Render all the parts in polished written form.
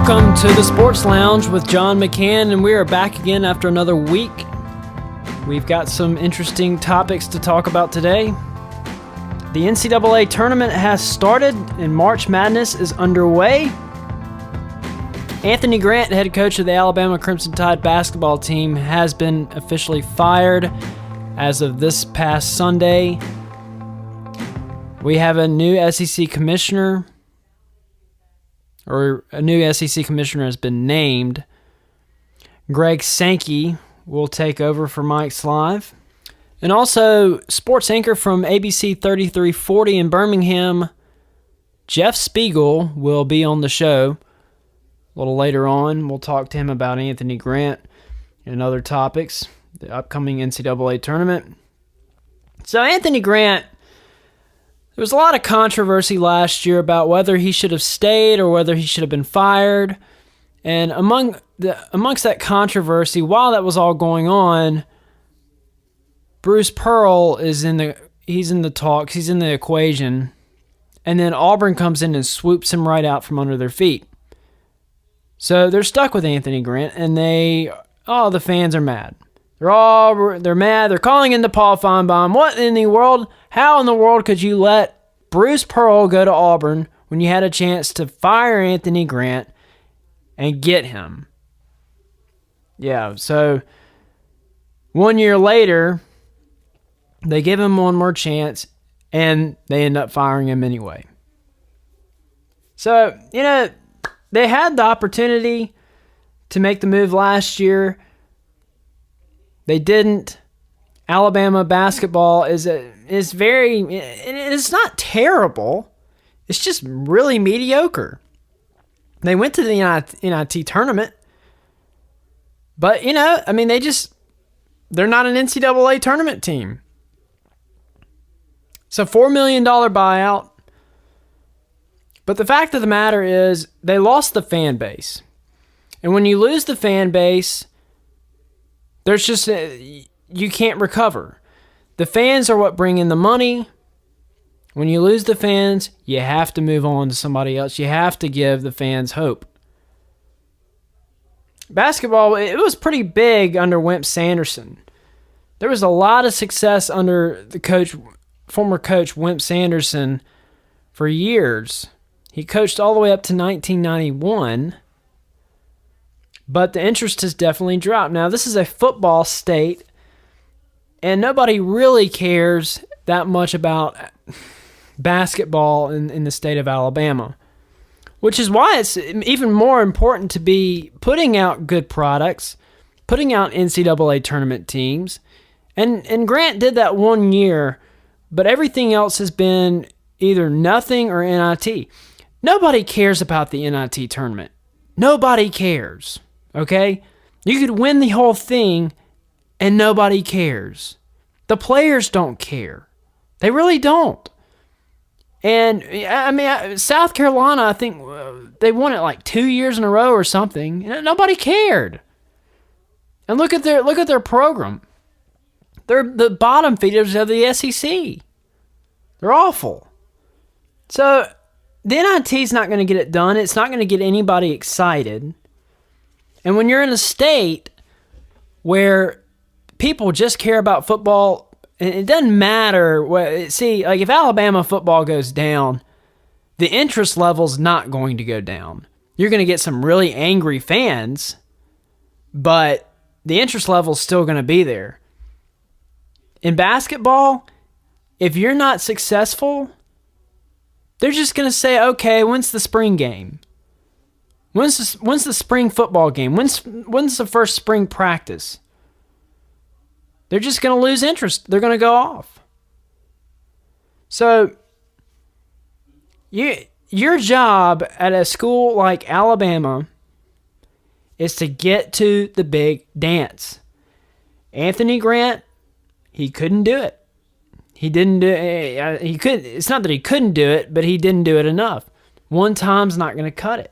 Welcome to the Sports Lounge with John McCann, and we are back again after another week. We've got some interesting topics to talk about today. The NCAA tournament has started, and March Madness is underway. Anthony Grant, head coach of the Alabama Crimson Tide basketball team, has been officially fired as of this past Sunday. We have a new SEC commissioner, or a new SEC commissioner has been named. Greg Sankey will take over for Mike Slive. And also, sports anchor from ABC 3340 in Birmingham, Jeff Spiegel, will be on the show a little later on. We'll talk to him about Anthony Grant and other topics, the upcoming NCAA tournament. So Anthony Grant, there was a lot of controversy last year about whether he should have stayed or whether he should have been fired. And amongst that controversy, while that was all going on, Bruce Pearl he's in the talks, he's in the equation, and then Auburn comes in and swoops him right out from under their feet. So they're stuck with Anthony Grant, and the fans are mad. They're mad. They're calling in the Paul Feinbaum. What in the world? How in the world could you let Bruce Pearl go to Auburn when you had a chance to fire Anthony Grant and get him? Yeah, so 1 year later, they give him one more chance, and they end up firing him anyway. So, they had the opportunity to make the move last year. They didn't. Alabama basketball is it's not terrible. It's just really mediocre. They went to the NIT tournament, but they're not an NCAA tournament team. It's a $4 million buyout. But the fact of the matter is they lost the fan base. And when you lose the fan base, there's just you can't recover. The fans are what bring in the money. When you lose the fans, you have to move on to somebody else. You have to give the fans hope. Basketball, it was pretty big under Wimp Sanderson. There was a lot of success under the former coach Wimp Sanderson for years. He coached all the way up to 1991. But the interest has definitely dropped. Now, this is a football state, and nobody really cares that much about basketball in the state of Alabama, which is why it's even more important to be putting out good products, putting out NCAA tournament teams. And Grant did that 1 year, but everything else has been either nothing or NIT. Nobody cares about the NIT tournament. Nobody cares. Okay? You could win the whole thing and nobody cares. The players don't care. They really don't. And, South Carolina, I think they won it like 2 years in a row or something. Nobody cared. And look at their program. They're the bottom feeders of the SEC. They're awful. So, the NIT's not going to get it done. It's not going to get anybody excited. And when you're in a state where people just care about football, and it doesn't matter. If Alabama football goes down, the interest level's not going to go down. You're going to get some really angry fans, but the interest level's still going to be there. In basketball, if you're not successful, they're just going to say, okay, when's the spring game? When's the spring football game? When's the first spring practice? They're just going to lose interest. They're going to go off. So, your job at a school like Alabama is to get to the big dance. Anthony Grant, he couldn't do it. He didn't do it. He could. It's not that he couldn't do it, but he didn't do it enough. One time's not going to cut it.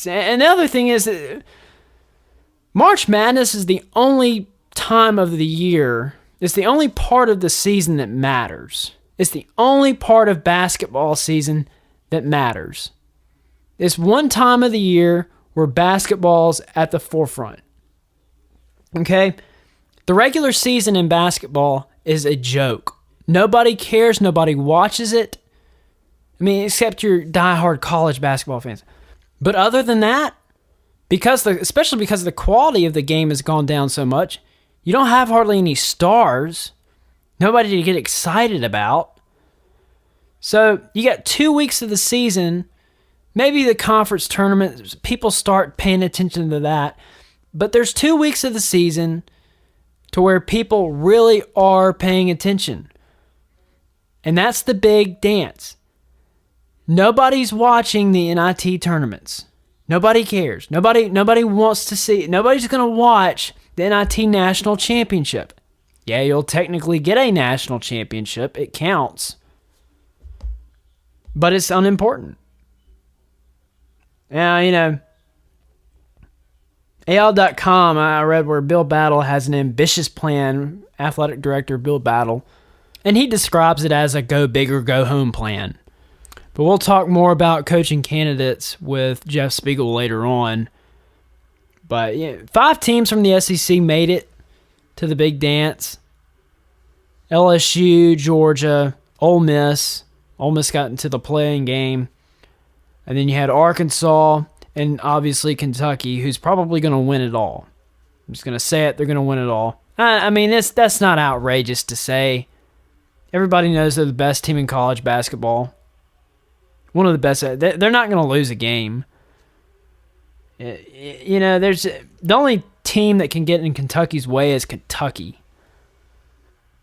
And the other thing is that March Madness is the only time of the year, it's the only part of the season that matters. It's the only part of basketball season that matters. It's one time of the year where basketball's at the forefront. Okay? The regular season in basketball is a joke. Nobody cares. Nobody watches it. I mean, except your diehard college basketball fans. But other than that, especially because the quality of the game has gone down so much, you don't have hardly any stars. Nobody to get excited about. So you got 2 weeks of the season. Maybe the conference tournament, people start paying attention to that. But there's 2 weeks of the season to where people really are paying attention. And that's the big dance. Nobody's watching the NIT tournaments. Nobody cares. Nobody wants to see. Nobody's going to watch the NIT National Championship. Yeah, you'll technically get a national championship. It counts. But it's unimportant. Now, AL.com, I read where Bill Battle has an ambitious plan, athletic director Bill Battle, and he describes it as a go big or go home plan. But we'll talk more about coaching candidates with Jeff Spiegel later on. But 5 teams from the SEC made it to the big dance. LSU, Georgia, Ole Miss. Ole Miss got into the play-in game. And then you had Arkansas and obviously Kentucky, who's probably going to win it all. I'm just going to say it. They're going to win it all. I mean, that's not outrageous to say. Everybody knows they're the best team in college basketball. One of the best. They're not going to lose a game. There's the only team that can get in Kentucky's way is Kentucky.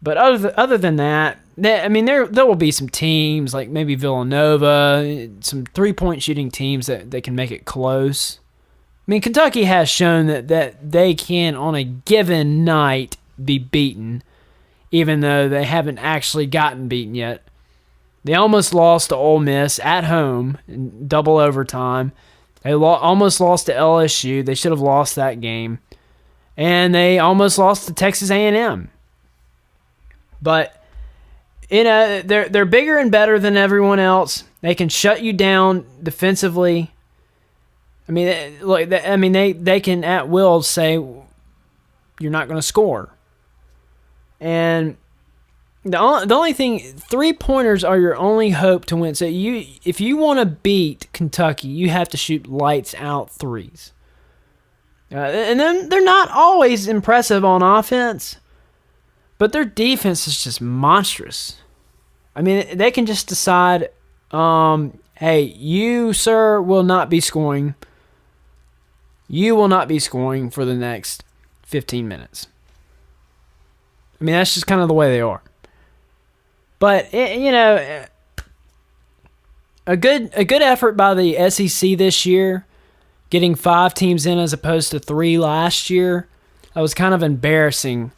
But other than that, there will be some teams like maybe Villanova, some 3-point shooting teams that can make it close. I mean, Kentucky has shown that they can, on a given night, be beaten, even though they haven't actually gotten beaten yet. They almost lost to Ole Miss at home in double overtime. They almost lost to LSU. They should have lost that game. And they almost lost to Texas A&M. But, they're bigger and better than everyone else. They can shut you down defensively. I mean, they can at will say you're not going to score. And the only thing, 3-pointers are your only hope to win. So if you want to beat Kentucky, you have to shoot lights out threes. And then they're not always impressive on offense, but their defense is just monstrous. I mean, they can just decide, hey, you, sir, will not be scoring. You will not be scoring for the next 15 minutes. I mean, that's just kind of the way they are. But, a good effort by the SEC this year, getting 5 teams in as opposed to 3 last year. That was kind of embarrassing.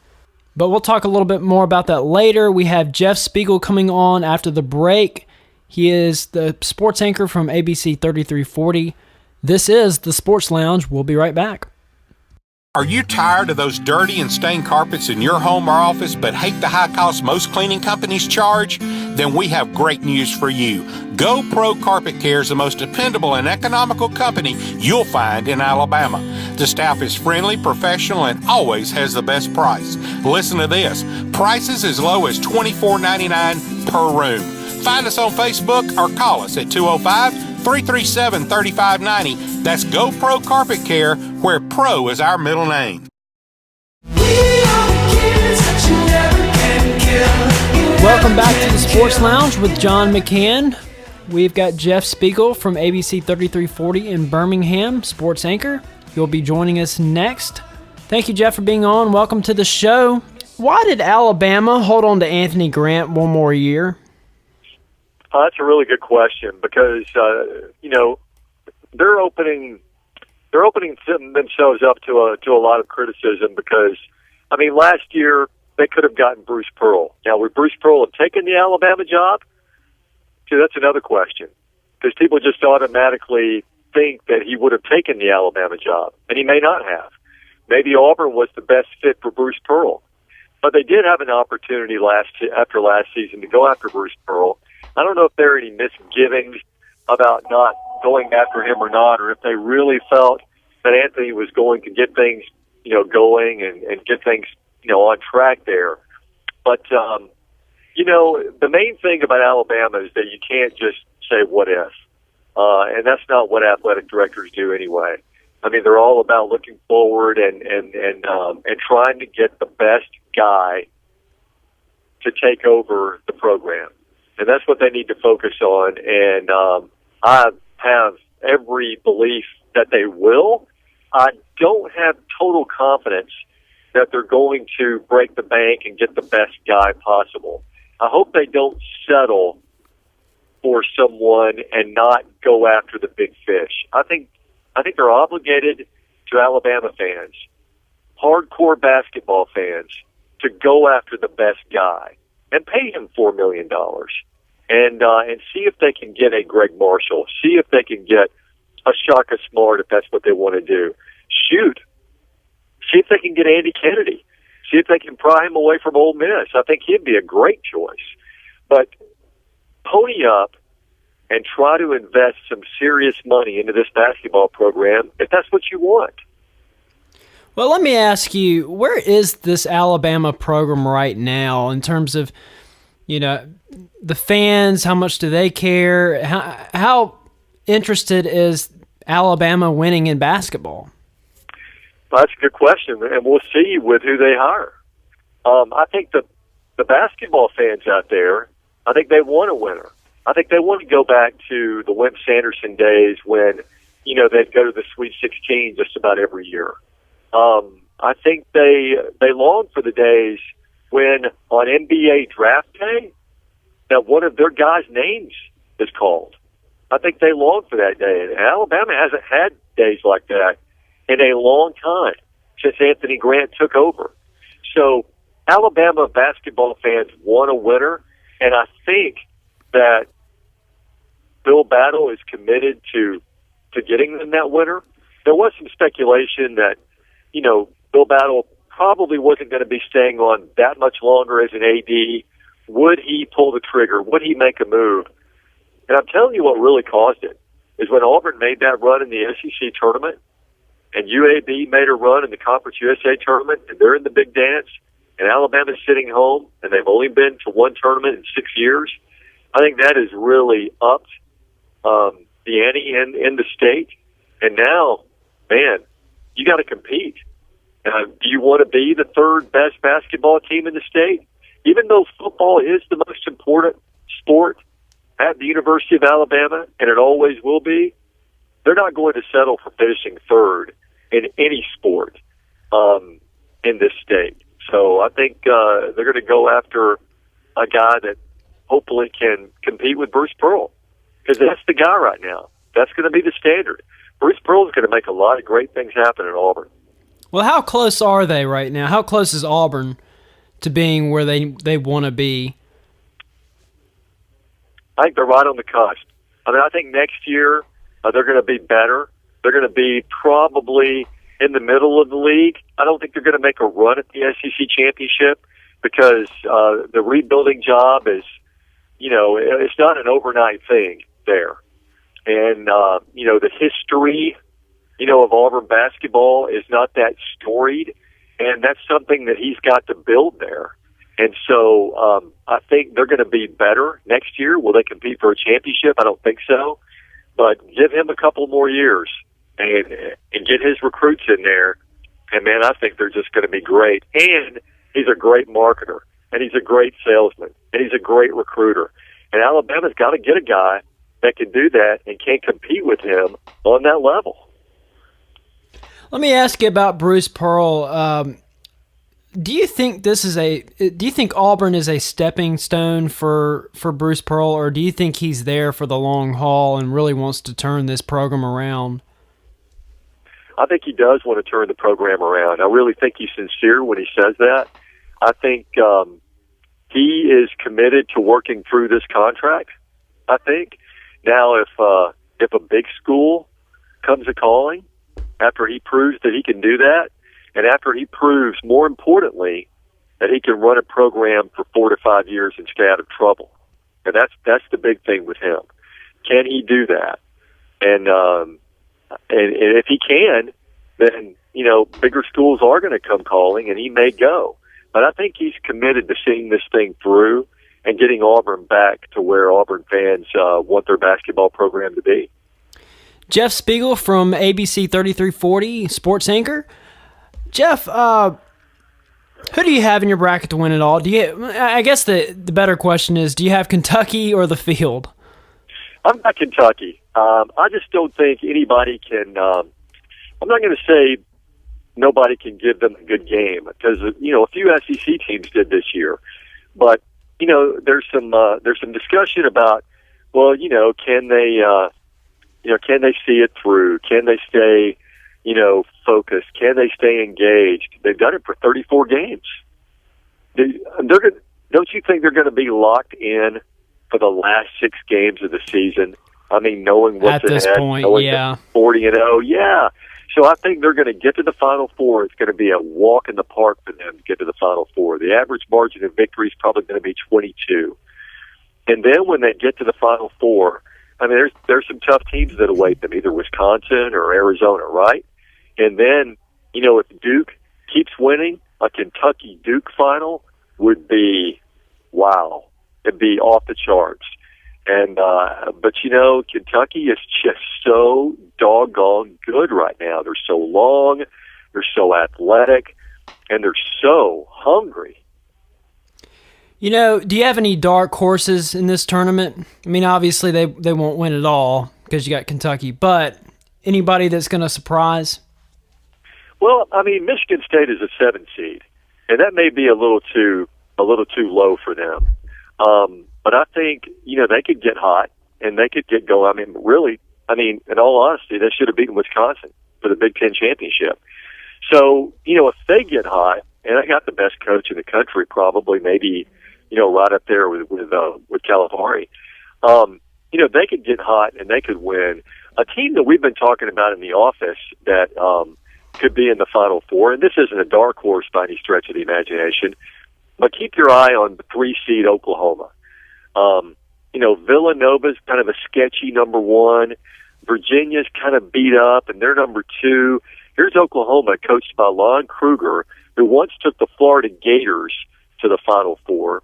But we'll talk a little bit more about that later. We have Jeff Spiegel coming on after the break. He is the sports anchor from ABC 3340. This is the Sports Lounge. We'll be right back. Are you tired of those dirty and stained carpets in your home or office but hate the high cost most cleaning companies charge? Then we have great news for you. GoPro Carpet Care is the most dependable and economical company you'll find in Alabama. The staff is friendly, professional, and always has the best price. Listen to this. Prices as low as $24.99 per room. Find us on Facebook or call us at 205-337-3590. That's GoPro Carpet Care, where pro is our middle name. Welcome back to the Sports Lounge with John McCann. We've got Jeff Spiegel from ABC 3340 in Birmingham, sports anchor. He'll be joining us next. Thank you, Jeff, for being on. Welcome to the show. Why did Alabama hold on to Anthony Grant one more year? That's a really good question because, they're opening themselves up to a lot of criticism because, last year they could have gotten Bruce Pearl. Now, would Bruce Pearl have taken the Alabama job? See, that's another question because people just automatically think that he would have taken the Alabama job, and he may not have. Maybe Auburn was the best fit for Bruce Pearl, but they did have an opportunity after last season to go after Bruce Pearl. I don't know if there are any misgivings about not going after him or not, or if they really felt that Anthony was going to get things, going and get things, on track there. But, the main thing about Alabama is that you can't just say what if. And that's not what athletic directors do anyway. I mean, they're all about looking forward and trying to get the best guy to take over the program. And that's what they need to focus on. And I have every belief that they will. I don't have total confidence that they're going to break the bank and get the best guy possible. I hope they don't settle for someone and not go after the big fish. I think they're obligated to Alabama fans, hardcore basketball fans, to go after the best guy and pay him $4 million and see if they can get a Greg Marshall, see if they can get a Shaka Smart if that's what they want to do. Shoot. See if they can get Andy Kennedy. See if they can pry him away from Ole Miss. I think he'd be a great choice. But pony up and try to invest some serious money into this basketball program if that's what you want. Well, let me ask you, where is this Alabama program right now in terms of, the fans? How much do they care? How interested is Alabama winning in basketball? Well, that's a good question, and we'll see with who they hire. I think the basketball fans out there, I think they want a winner. I think they want to go back to the Wimp Sanderson days when, they'd go to the Sweet 16 just about every year. I think they long for the days when on NBA draft day that one of their guys' names is called. I think they long for that day. And Alabama hasn't had days like that in a long time since Anthony Grant took over. So Alabama basketball fans want a winner, and I think that Bill Battle is committed to getting them that winner. There was some speculation that, Bill Battle probably wasn't going to be staying on that much longer as an AD. Would he pull the trigger? Would he make a move? And I'm telling you what really caused it is when Auburn made that run in the SEC tournament and UAB made a run in the Conference USA tournament, and they're in the big dance, and Alabama's sitting home, and they've only been to one tournament in 6 years. I think that has really upped the ante in the state. And now, man, you got to compete. Do you want to be the third best basketball team in the state? Even though football is the most important sport at the University of Alabama, and it always will be, they're not going to settle for finishing third in any sport in this state. So I think they're going to go after a guy that hopefully can compete with Bruce Pearl, because that's the guy right now. That's going to be the standard. Bruce Pearl is going to make a lot of great things happen at Auburn. Well, how close are they right now? How close is Auburn to being where they want to be? I think they're right on the cusp. I think next year they're going to be better. They're going to be probably in the middle of the league. I don't think they're going to make a run at the SEC championship because the rebuilding job is, it's not an overnight thing there. And, the history, of Auburn basketball is not that storied, and that's something that he's got to build there. And so I think they're going to be better next year. Will they compete for a championship? I don't think so. But give him a couple more years and get his recruits in there, and, man, I think they're just going to be great. And he's a great marketer, and he's a great salesman, and he's a great recruiter. And Alabama's got to get a guy that can do that and can compete with him on that level. Let me ask you about Bruce Pearl. Do you think Auburn is a stepping stone for Bruce Pearl, or do you think he's there for the long haul and really wants to turn this program around? I think he does want to turn the program around. I really think he's sincere when he says that. I think he is committed to working through this contract, I think. Now, if a big school comes a-calling after he proves that he can do that, and after he proves, more importantly, that he can run a program for 4 to 5 years and stay out of trouble. And that's the big thing with him. Can he do that? And if he can, then, bigger schools are going to come calling, and he may go. But I think he's committed to seeing this thing through and getting Auburn back to where Auburn fans want their basketball program to be. Jeff Spiegel from ABC 3340, sports anchor. Jeff, who do you have in your bracket to win it all? I guess the better question is, do you have Kentucky or the field? I'm not Kentucky. I just don't think anybody can. I'm not going to say nobody can give them a good game because a few SEC teams did this year, but there's some discussion about, well, can they see it through? Can they stay focused? Can they stay engaged? They've done it for 34 games. Don't you think they're going to be locked in for the last 6 games of the season? I mean, knowing what's at this ahead, point, yeah, 40-0, yeah. So I think they're going to get to the Final Four. It's going to be a walk in the park for them to get to the Final Four. The average margin of victory is probably going to be 22. And then when they get to the Final Four, I mean, there's some tough teams that await them, either Wisconsin or Arizona, right? And then, if Duke keeps winning, a Kentucky-Duke final would be, wow. It'd be off the charts. And but Kentucky is just so doggone good right now. They're so long, they're so athletic, and they're so hungry. Do you have any dark horses in this tournament? I mean, obviously they won't win it all because you got Kentucky, but anybody that's going to surprise? Well, I mean, Michigan State is a 7 seed, and that may be a little too low for them. But I think, they could get hot and they could get going. I mean, in all honesty, they should have beaten Wisconsin for the Big Ten championship. So, if they get hot, and I got the best coach in the country, probably, maybe, right up there with Calipari, they could get hot and they could win. A team that we've been talking about in the office that could be in the Final Four, and this isn't a dark horse by any stretch of the imagination, but keep your eye on the 3 seed Oklahoma. Villanova's kind of a sketchy number 1. Virginia's kind of beat up, and they're number 2. Here's Oklahoma, coached by Lon Kruger, who once took the Florida Gators to the Final Four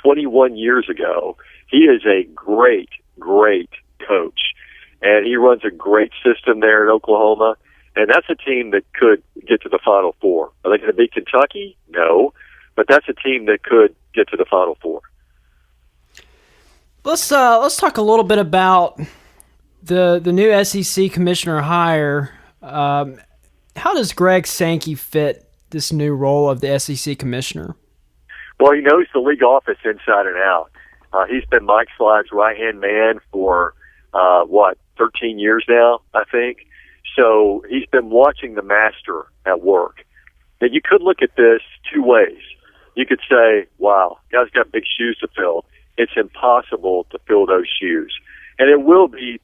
21 years ago. He is a great, great coach, and he runs a great system there in Oklahoma, and that's a team that could get to the Final Four. Are they going to beat Kentucky? No, but that's a team that could get to the Final Four. Let's talk a little bit about the new SEC commissioner hire. How does Greg Sankey fit this new role of the SEC commissioner? Well, he knows the league office inside and out. He's been Mike Slide's right-hand man for, 13 years now, I think. So he's been watching the master at work. Now, you could look at this 2 ways. You could say, wow, guy's got big shoes to fill. It's impossible to fill those shoes. And it will be,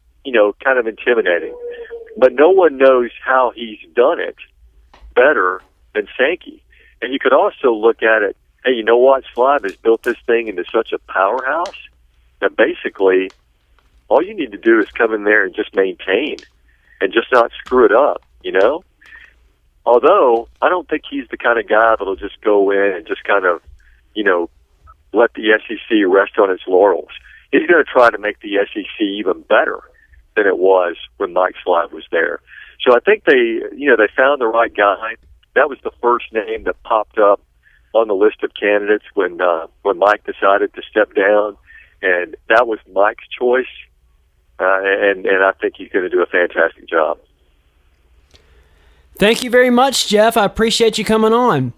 kind of intimidating. But no one knows how he's done it better than Sankey. And you could also look at it, hey, you know what? Slide has built this thing into such a powerhouse that basically all you need to do is come in there and just maintain and just not screw it up, Although, I don't think he's the kind of guy that'll just go in and just kind of, let the SEC rest on its laurels. He's going to try to make the SEC even better than it was when Mike Slide was there. So I think they found the right guy. That was the first name that popped up on the list of candidates when Mike decided to step down, and that was Mike's choice. And I think he's going to do a fantastic job. Thank you very much, Jeff. I appreciate you coming on.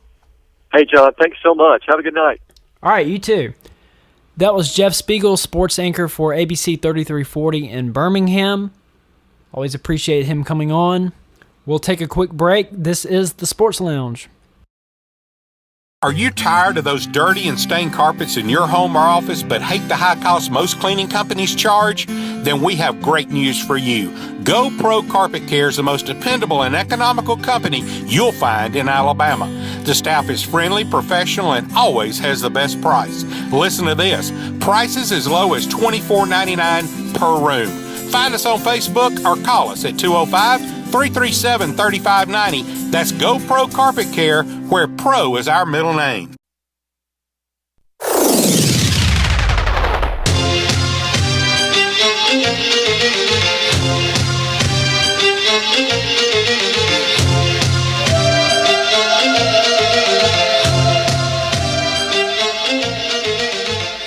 Hey, John, thanks so much. Have a good night. All right, you too. That was Jeff Spiegel, sports anchor for ABC 3340 in Birmingham. Always appreciate him coming on. We'll take a quick break. This is the Sports Lounge. Are you tired of those dirty and stained carpets in your home or office but hate the high cost most cleaning companies charge? Then we have great news for you. GoPro Carpet Care is the most dependable and economical company you'll find in Alabama. The staff is friendly, professional, and always has the best price. Listen to this. Prices as low as $24.99 per room. Find us on Facebook or call us at 205-337-3590. That's Go Pro Carpet Care, where Pro is our middle name.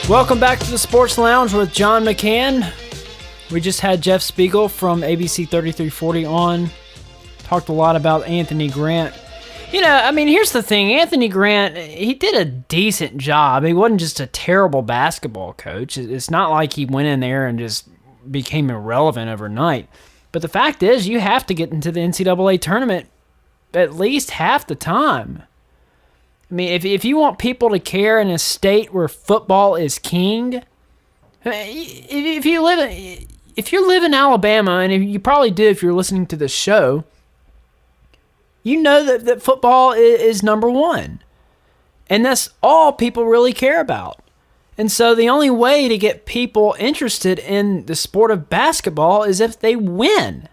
Welcome back to the Sports Lounge with John McCann. We just had Jeff Spiegel from ABC 3340 on. Talked a lot about Anthony Grant. You know, I mean, here's the thing. Anthony Grant, he did a decent job. He wasn't just a terrible basketball coach. It's not like he went in there and just became irrelevant overnight. But the fact is, you have to get into the NCAA tournament at least half the time. I mean, if you want people to care in a state where football is king, if you live in Alabama, and you probably do if you're listening to this show, you know that football is number one. And that's all people really care about. And so the only way to get people interested in the sport of basketball is if they win.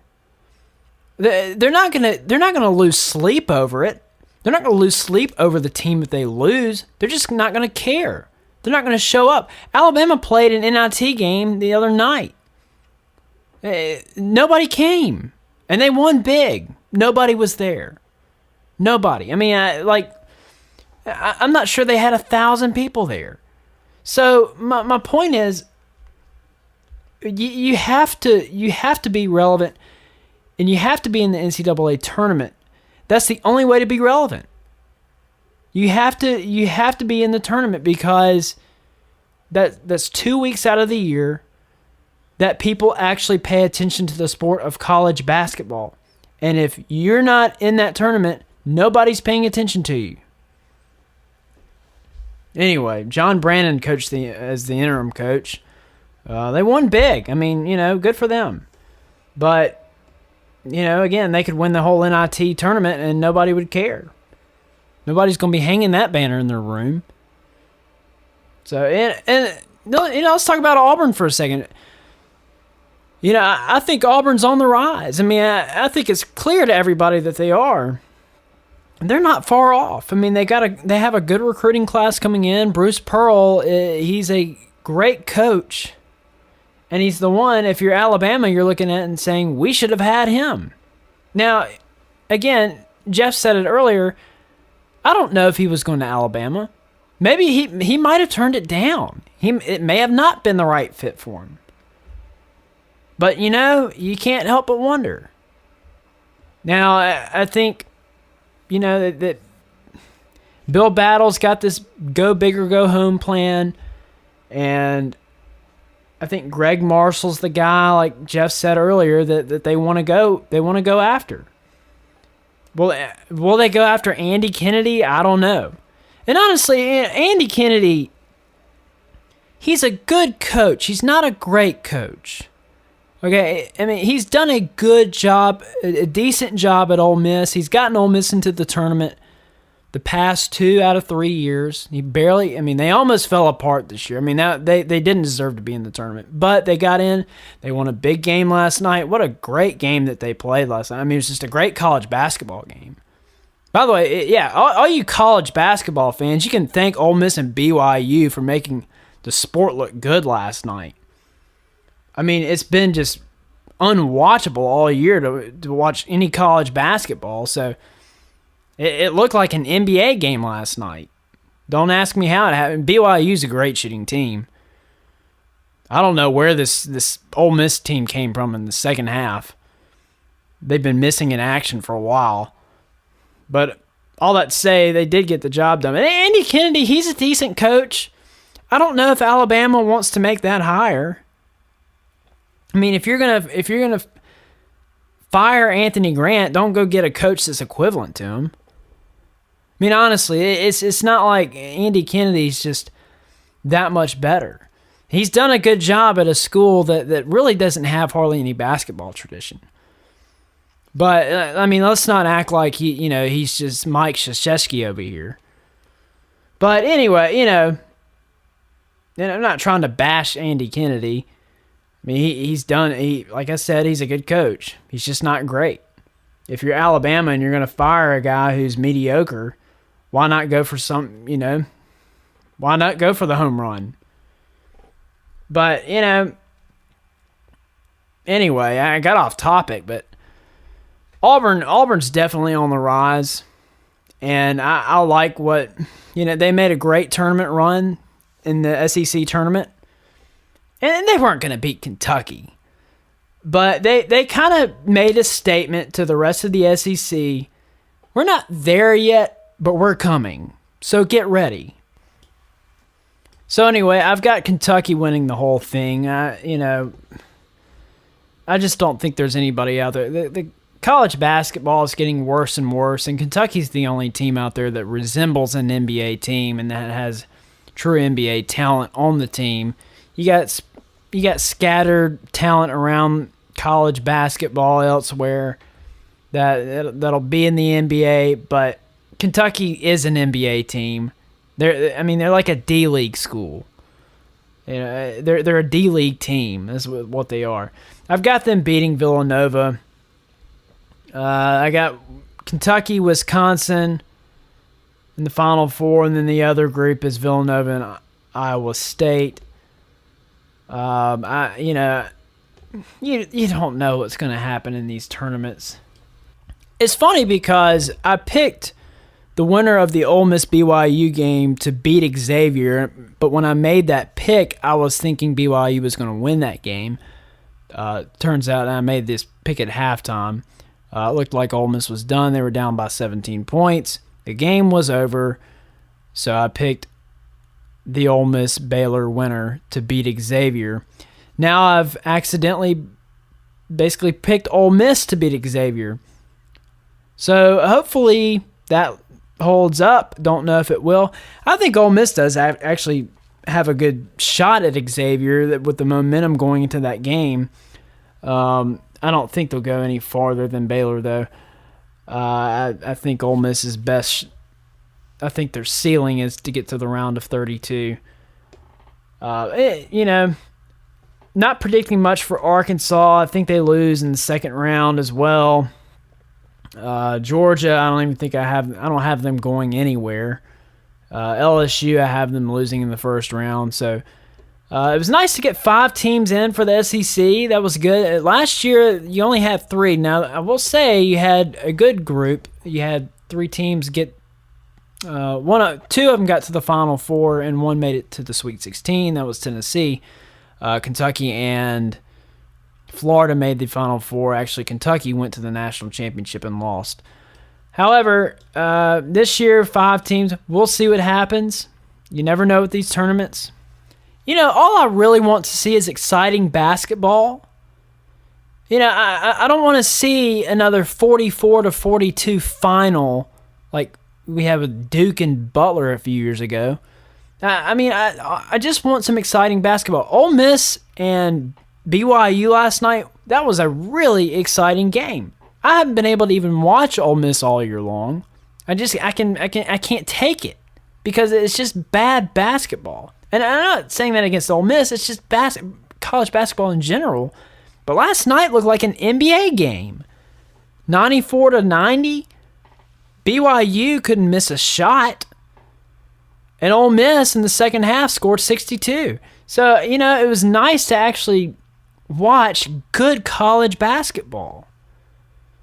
They're not gonna lose sleep over it. They're not going to lose sleep over the team if they lose. They're just not going to care. They're not going to show up. Alabama played an NIT game the other night. Nobody came. And they won big. Nobody was there. Nobody. I mean, I'm not sure they had 1,000 people there. So my point is, you have to be relevant, and you have to be in the NCAA tournament. That's the only way to be relevant. You have to be in the tournament, because that's 2 weeks out of the year that people actually pay attention to the sport of college basketball. And if you're not in that tournament, nobody's paying attention to you. Anyway, John Brannon coached as the interim coach. They won big. I mean, good for them. But again, they could win the whole NIT tournament and nobody would care. Nobody's going to be hanging that banner in their room. So, and let's talk about Auburn for a second. I think Auburn's on the rise. I mean, I think it's clear to everybody that they are. They're not far off. I mean, they have a good recruiting class coming in. Bruce Pearl, he's a great coach. And he's the one, if you're Alabama, you're looking at and saying, we should have had him. Now, again, Jeff said it earlier, I don't know if he was going to Alabama. Maybe he might have turned it down. It may have not been the right fit for him. But, you can't help but wonder. Now, I think, that Bill Battle's got this go big or go home plan, and I think Greg Marshall's the guy, like Jeff said earlier, that they want to go after. Will they go after Andy Kennedy? I don't know. And honestly, Andy Kennedy, he's a good coach. He's not a great coach. Okay, I mean, he's done a good job, a decent job at Ole Miss. He's gotten Ole Miss into the tournament the past 2 out of 3 years. They almost fell apart this year. I mean, they didn't deserve to be in the tournament, but they got in. They won a big game last night. What a great game that they played last night. I mean, it was just a great college basketball game. By the way, all you college basketball fans, you can thank Ole Miss and BYU for making the sport look good last night. I mean, it's been just unwatchable all year to watch any college basketball, so it looked like an NBA game last night. Don't ask me how it happened. BYU's a great shooting team. I don't know where this Ole Miss team came from in the second half. They've been missing in action for a while. But all that to say, they did get the job done. And Andy Kennedy, he's a decent coach. I don't know if Alabama wants to make that hire. I mean, if you're gonna fire Anthony Grant, don't go get a coach that's equivalent to him. I mean, honestly, it's not like Andy Kennedy's just that much better. He's done a good job at a school that really doesn't have hardly any basketball tradition. But, I mean, let's not act like he's just Mike Krzyzewski over here. But anyway, and I'm not trying to bash Andy Kennedy. I mean, he's done. Like I said, he's a good coach. He's just not great. If you're Alabama and you're going to fire a guy who's mediocre, why not go for why not go for the home run? But, anyway, I got off topic, but Auburn's definitely on the rise. And I like what, they made a great tournament run in the SEC tournament. And they weren't going to beat Kentucky. But they kind of made a statement to the rest of the SEC. We're not there yet, but we're coming. So get ready. So anyway, I've got Kentucky winning the whole thing. I just don't think there's anybody out there. The college basketball is getting worse and worse, and Kentucky's the only team out there that resembles an NBA team and that has true NBA talent on the team. You got scattered talent around college basketball elsewhere that'll be in the NBA, but Kentucky is an NBA team. They're like a D-League school. They're a D-League team. That's what they are. I've got them beating Villanova. I got Kentucky, Wisconsin in the Final Four, and then the other group is Villanova and Iowa State. You don't know what's going to happen in these tournaments. It's funny because I picked the winner of the Ole Miss BYU game to beat Xavier, but when I made that pick, I was thinking BYU was going to win that game. Turns out I made this pick at halftime. It looked like Ole Miss was done. They were down by 17 points. The game was over, so I picked the Ole Miss Baylor winner to beat Xavier. Now I've accidentally basically picked Ole Miss to beat Xavier. So hopefully that holds up. Don't know if it will. I think Ole Miss does actually have a good shot at Xavier with the momentum going into that game. I don't think they'll go any farther than Baylor, though. I think Ole Miss is best. I think their ceiling is to get to the round of 32. Not predicting much for Arkansas. I think they lose in the second round as well. Georgia, I don't have them going anywhere. LSU, I have them losing in the first round. So it was nice to get 5 teams in for the SEC. That was good. Last year, you only had 3. Now, I will say you had a good group. You had 3 teams get 2 of them got to the Final Four, and 1 made it to the Sweet 16. That was Tennessee. Kentucky and Florida made the Final Four. Actually, Kentucky went to the national championship and lost. However, this year, 5 teams. We'll see what happens. You never know with these tournaments. All I really want to see is exciting basketball. I don't want to see another 44-42 final like we have with Duke and Butler a few years ago. I just want some exciting basketball. Ole Miss and BYU last night, that was a really exciting game. I haven't been able to even watch Ole Miss all year long. I can't take it because it's just bad basketball. And I'm not saying that against Ole Miss. It's just college basketball in general. But last night looked like an NBA game. 94-90. BYU couldn't miss a shot. And Ole Miss in the second half scored 62. So, it was nice to actually watch good college basketball.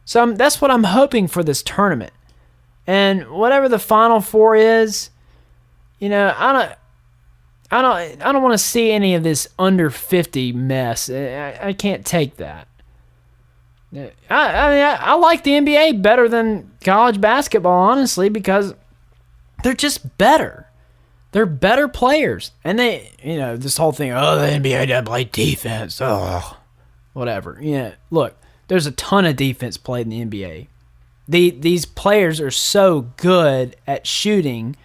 So that's what I'm hoping for this tournament. And whatever the Final Four is, I don't want to see any of this under 50 mess. I can't take that. I like the NBA better than college basketball, honestly, because they're just better. They're better players. And they, this whole thing, the NBA doesn't play defense. Oh, whatever. Look, there's a ton of defense played in the NBA. These players are so good at shooting.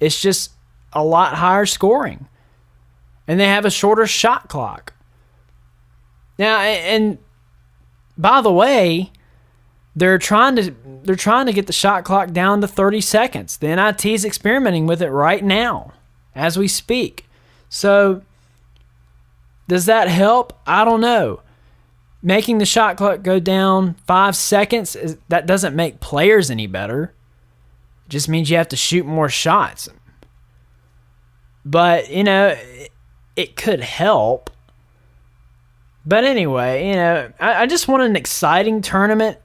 It's just a lot higher scoring. And they have a shorter shot clock. Now, and by the way, they're trying to get the shot clock down to 30 seconds. The NIT is experimenting with it right now as we speak. So Does that help? I don't know. Making the shot clock go down 5 seconds, that doesn't make players any better. It just means you have to shoot more shots. But, it could help. But anyway, I just want an exciting tournament,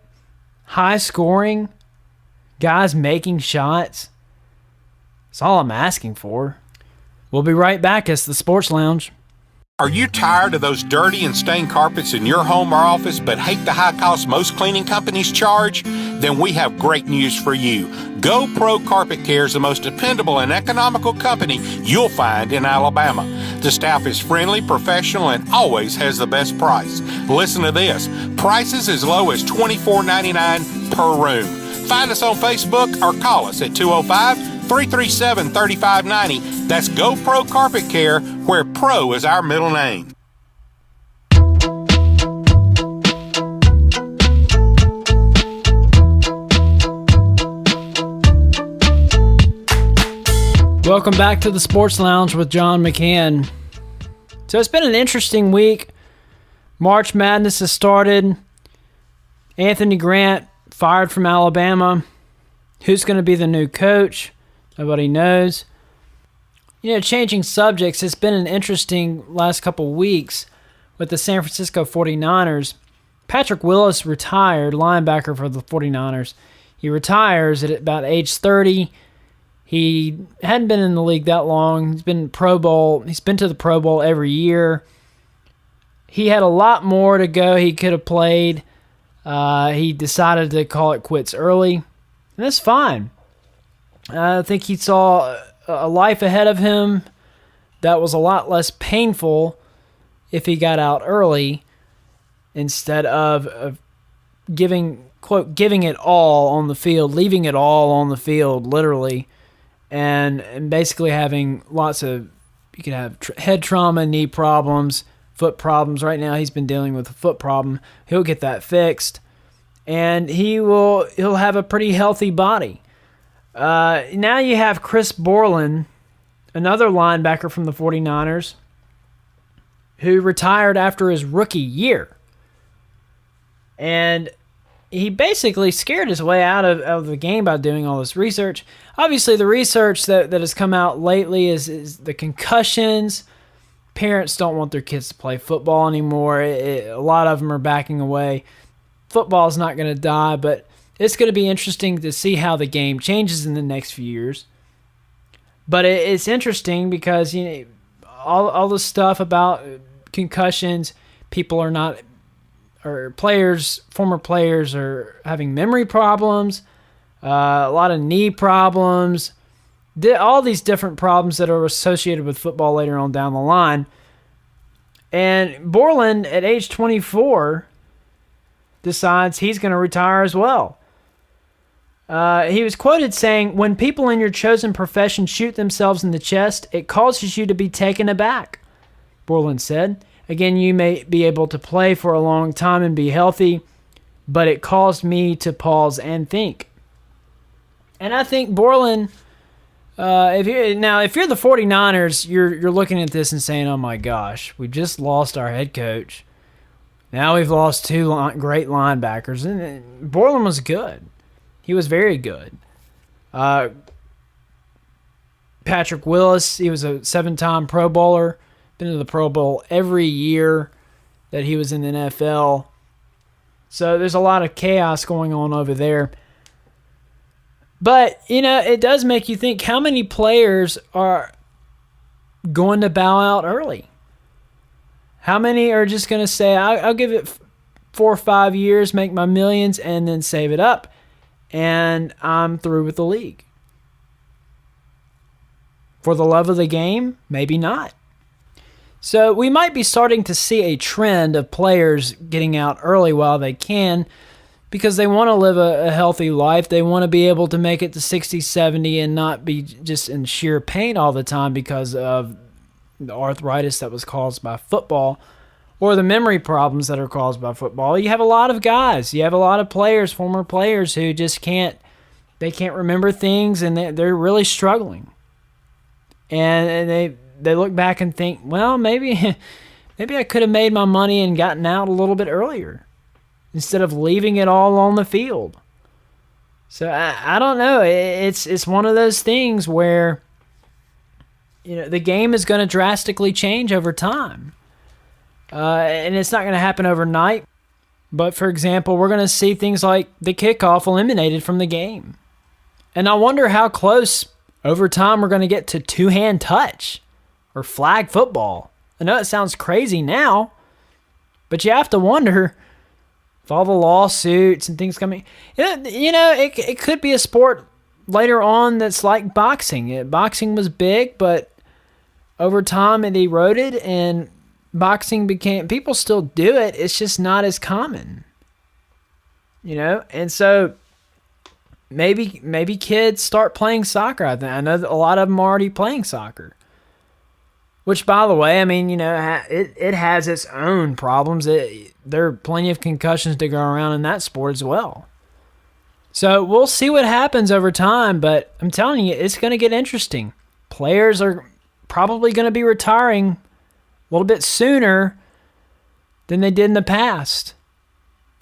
high scoring, guys making shots. That's all I'm asking for. We'll be right back. It's the Sports Lounge. Are you tired of those dirty and stained carpets in your home or office but hate the high cost most cleaning companies charge? Then we have great news for you. GoPro Carpet Care is the most dependable and economical company you'll find in Alabama. The staff is friendly, professional, and always has the best price. Listen to this. Prices as low as $24.99 per room. Find us on Facebook or call us at 205-337-3590. That's GoPro Carpet Care, where Pro is our middle name. Welcome back to the Sports Lounge with John McCann. So it's been an interesting week. March Madness has started. Anthony Grant fired from Alabama. Who's going to be the new coach? Nobody knows. Changing subjects, it's been an interesting last couple weeks with the San Francisco 49ers. Patrick Willis retired, linebacker for the 49ers. He retires at about age 30. He hadn't been in the league that long. He's been Pro Bowl. He's been to the Pro Bowl every year. He had a lot more to go. He could have played. He decided to call it quits early, and that's fine. I think he saw a life ahead of him that was a lot less painful if he got out early instead of giving it all on the field, leaving it all on the field, literally, and basically having lots of, you could have head trauma, knee problems, foot problems. Right now he's been dealing with a foot problem. He'll get that fixed, and he'll have a pretty healthy body. Now you have Chris Borland, another linebacker from the 49ers, who retired after his rookie year. And he basically scared his way out of the game by doing all this research. Obviously, the research that has come out lately is the concussions. Parents don't want their kids to play football anymore. A lot of them are backing away. Football is not going to die, but it's going to be interesting to see how the game changes in the next few years. But it's interesting because all the stuff about concussions, people are not, or former players are having memory problems, a lot of knee problems, all these different problems that are associated with football later on down the line. And Borland, at age 24, decides he's going to retire as well. He was quoted saying, "When people in your chosen profession shoot themselves in the chest, it causes you to be taken aback," Borland said. "Again, you may be able to play for a long time and be healthy, but it caused me to pause and think." And I think Borland, if you're the 49ers, you're looking at this and saying, "Oh my gosh, we just lost our head coach. Now we've lost two great linebackers." And Borland was good. He was very good. Patrick Willis, he was a 7-time Pro Bowler. Been to the Pro Bowl every year that he was in the NFL. So there's a lot of chaos going on over there. But, it does make you think, how many players are going to bow out early? How many are just going to say, I'll give it 4 or 5 years, make my millions, and then save it up, and I'm through with the league? For the love of the game? Maybe not. So we might be starting to see a trend of players getting out early while they can, because they want to live a healthy life. They want to be able to make it to 60, 70 and not be just in sheer pain all the time because of the arthritis that was caused by football or the memory problems that are caused by football. You have a lot of guys. You have a lot of players, former players, who just can't remember things, and they're really struggling. And they look back and think, well, maybe maybe I could have made my money and gotten out a little bit earlier instead of leaving it all on the field. So I don't know. It's one of those things where, the game is going to drastically change over time. And it's not going to happen overnight. But, for example, we're going to see things like the kickoff eliminated from the game. And I wonder how close over time we're going to get to two-hand touch or flag football. I know it sounds crazy now, but you have to wonder, with all the lawsuits and things coming, it could be a sport later on that's like boxing. Boxing was big, but over time it eroded, and boxing became, people still do it, it's just not as common. And so maybe kids start playing soccer. I know that a lot of them are already playing soccer. Which, by the way, it has its own problems. There are plenty of concussions to go around in that sport as well. So we'll see what happens over time, but I'm telling you, it's going to get interesting. Players are probably going to be retiring a little bit sooner than they did in the past.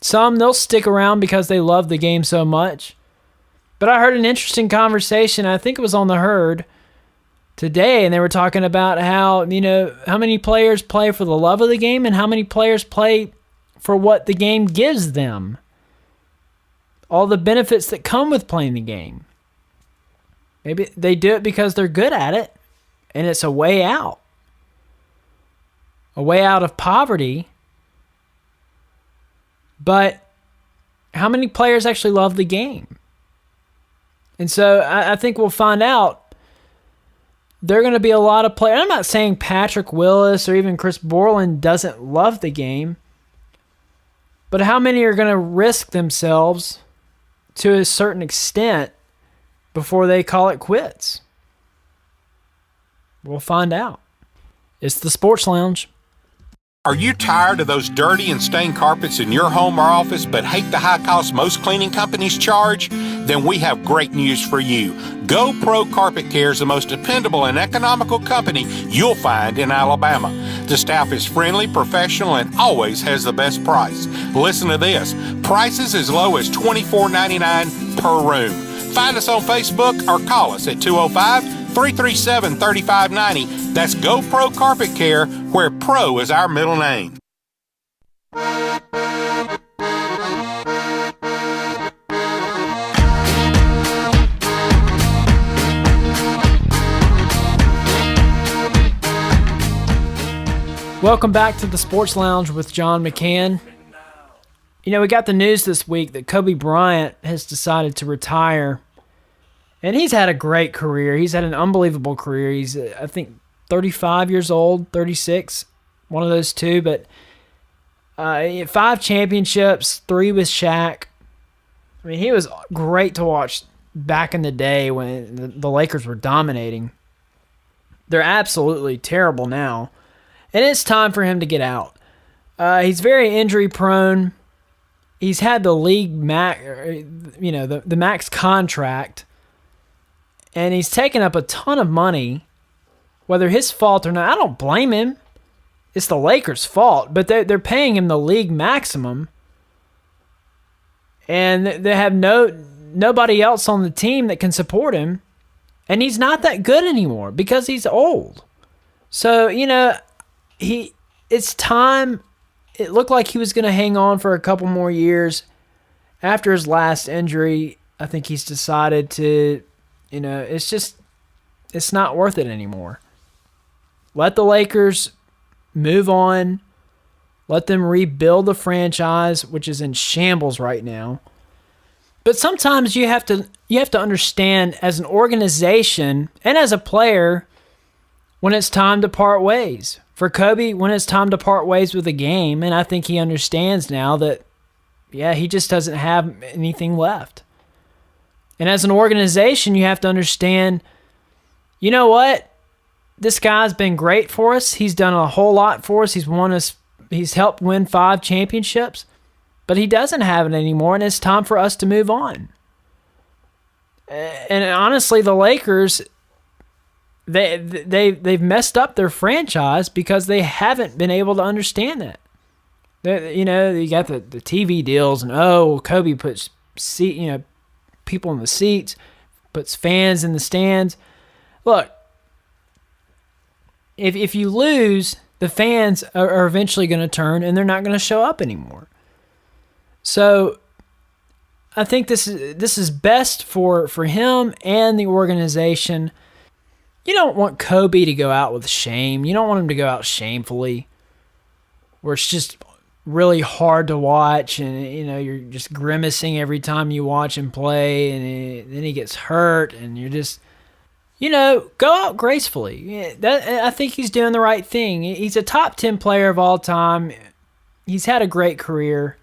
Some, they'll stick around because they love the game so much. But I heard an interesting conversation, I think it was on The Herd, today, and they were talking about how many players play for the love of the game and how many players play for what the game gives them. All the benefits that come with playing the game. Maybe they do it because they're good at it, and it's a way out. A way out of poverty. But how many players actually love the game? And so I think we'll find out. There are going to be a lot of players. I'm not saying Patrick Willis or even Chris Borland doesn't love the game, but how many are going to risk themselves to a certain extent before they call it quits? We'll find out. It's the Sports Lounge. Are you tired of those dirty and stained carpets in your home or office but hate the high cost most cleaning companies charge? Then we have great news for you. GoPro Carpet Care is the most dependable and economical company you'll find in Alabama. The staff is friendly, professional, and always has the best price. Listen to this. Prices as low as $24.99 per room. Find us on Facebook or call us at 205-337-3590. That's GoPro Carpet Care, where Pro is our middle name. Welcome back to the Sports Lounge with John McCann. We got the news this week that Kobe Bryant has decided to retire. And he's had a great career. He's had an unbelievable career. He's, I think, 35 years old, 36, one of those two. But 5 championships, 3 with Shaq. He was great to watch back in the day when the Lakers were dominating. They're absolutely terrible now. And it's time for him to get out. He's very injury prone. He's had the league max, the max contract, and he's taken up a ton of money, whether his fault or not. I don't blame him. It's the Lakers' fault, but they're paying him the league maximum, and they have nobody else on the team that can support him, and he's not that good anymore because he's old. So it's time. It looked like he was going to hang on for a couple more years. After his last injury, I think he's decided to, it's not worth it anymore. Let the Lakers move on. Let them rebuild the franchise, which is in shambles right now. But sometimes you have to understand as an organization and as a player when it's time to part ways. For Kobe, when it's time to part ways with the game, and I think he understands now that, he just doesn't have anything left. And as an organization, you have to understand, you know what? This guy's been great for us. He's done a whole lot for us. He's helped win 5 championships, but he doesn't have it anymore, and it's time for us to move on. And honestly, the Lakers, they've messed up their franchise because they haven't been able to understand that. You got the TV deals, and Kobe puts people in the seats, puts fans in the stands. Look, if you lose, the fans are eventually going to turn, and they're not going to show up anymore. So I think this is best for him and the organization. You don't want Kobe to go out with shame. You don't want him to go out shamefully, where it's just really hard to watch, and you're just grimacing every time you watch him play, and then he gets hurt, and you're just, go out gracefully. I think he's doing the right thing. He's a top 10 player of all time. He's had a great career.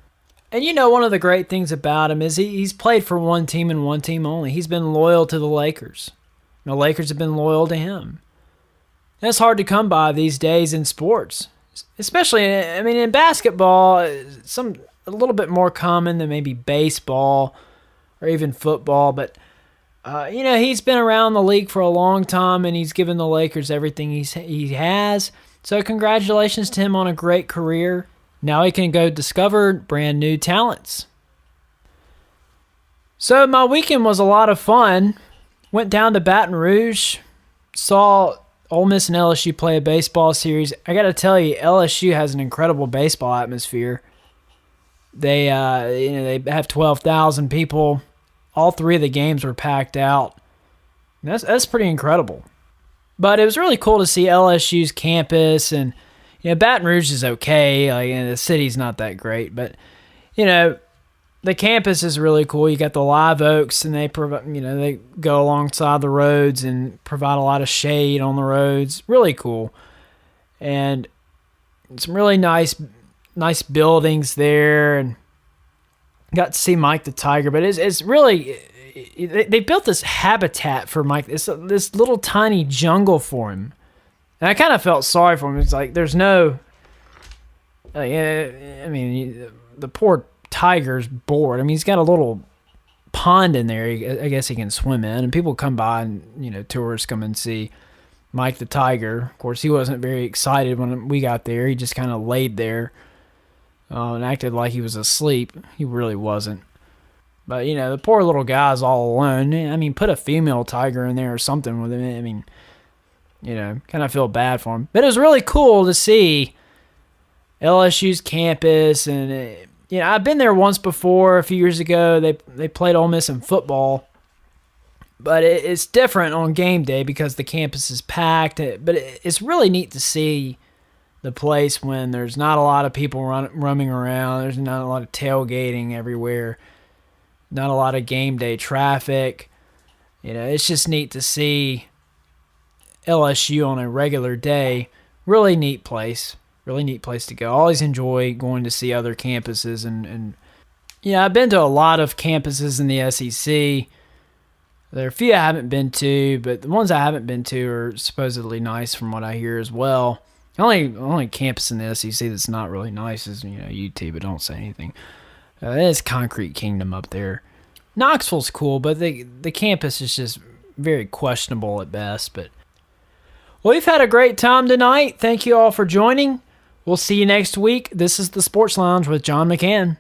And one of the great things about him is he's played for one team and one team only. He's been loyal to the Lakers. The Lakers have been loyal to him. That's hard to come by these days in sports. Especially, in basketball, a little bit more common than maybe baseball or even football. But, he's been around the league for a long time, and he's given the Lakers everything he has. So congratulations to him on a great career. Now he can go discover brand new talents. So my weekend was a lot of fun. Went down to Baton Rouge, saw Ole Miss and LSU play a baseball series. I got to tell you, LSU has an incredible baseball atmosphere. They have 12,000 people. All three of the games were packed out. That's pretty incredible. But it was really cool to see LSU's campus, and Baton Rouge is okay. The city's not that great, but the campus is really cool. You got the live oaks, and they they go alongside the roads and provide a lot of shade on the roads. Really cool, and some really nice buildings there, and got to see Mike the Tiger. But it's really they built this habitat for Mike. This little tiny jungle for him, and I kind of felt sorry for him. It's like there's no, the poor tiger's bored. He's got a little pond in there. I guess he can swim in, and people come by, and tourists come and see Mike the Tiger. Of course, he wasn't very excited when we got there. He just kind of laid there and acted like he was asleep. He really wasn't. But the poor little guy's all alone. Put a female tiger in there or something with him. Kind of feel bad for him. But it was really cool to see LSU's campus, and I've been there once before a few years ago. They played Ole Miss in football, but it's different on game day because the campus is packed. But it's really neat to see the place when there's not a lot of people roaming around. There's not a lot of tailgating everywhere, not a lot of game day traffic. It's just neat to see LSU on a regular day. Really neat place. Really neat place to go. I always enjoy going to see other campuses, and I've been to a lot of campuses in the SEC. There are a few I haven't been to, but the ones I haven't been to are supposedly nice from what I hear as well. The only campus in the SEC that's not really nice is UT, but don't say anything. It's Concrete Kingdom up there. Knoxville's cool, but the campus is just very questionable at best. But we've had a great time tonight. Thank you all for joining. We'll see you next week. This is the Sports Lounge with John McCann.